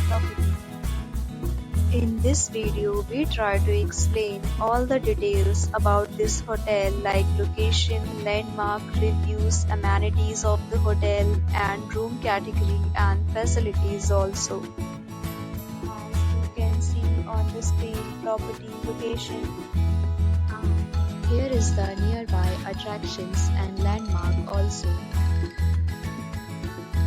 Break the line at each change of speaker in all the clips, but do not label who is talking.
property. In this video, we try to explain all the details about this hotel like location, landmark, reviews, amenities of the hotel and room category and facilities also. As you can see on the screen, property location. And here is the nearby attractions and landmark also.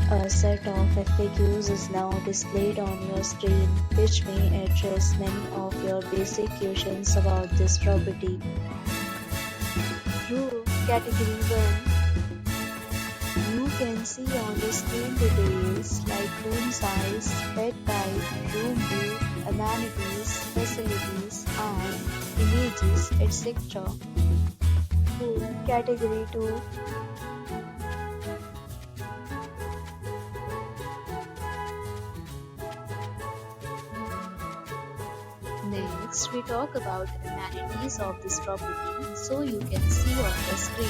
A set of FAQs is now displayed on your screen, which may address many of your basic questions about this property. Room Category 1. You can see on the screen details like room size, bed type, room view, amenities, facilities, and images, etc. Room Category 2. Next, we talk about amenities of this property, so you can see on the screen.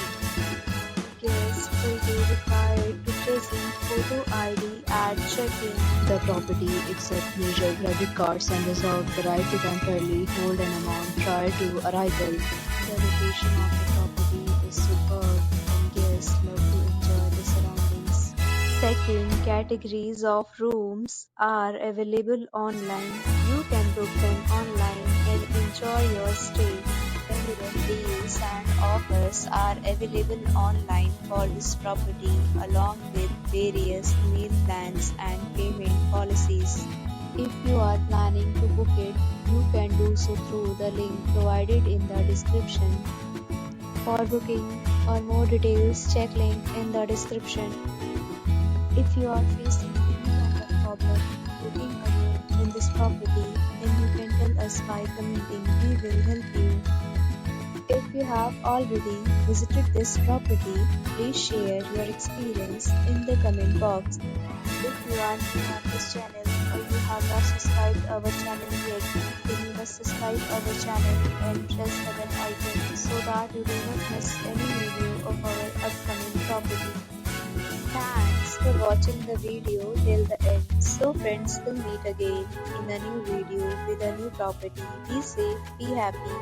Guests will be required to present photo ID at check-in. The property accepts major credit cards and reserves the right to temporarily hold an amount prior to arrival. The location of the property is superb and guests love to enjoy the surroundings. Second, categories of rooms are available online. You can book them online and enjoy your stay. Relevant deals and offers are available online for this property along with various meal plans and payment policies. If you are planning to book it, you can do so through the link provided in the description. For booking or more details, check link in the description. If you are facing any kind of problem booking a room in this property, then you can tell us by commenting. We will help you. If you have already visited this property, please share your experience in the comment box. If you are new on this channel or you have not subscribed our channel yet, then you must subscribe our channel and press the bell icon so that you do not miss any video of our upcoming property. Thanks for watching the video till the end. So friends, will meet again in a new video with a new property. Be safe, be happy.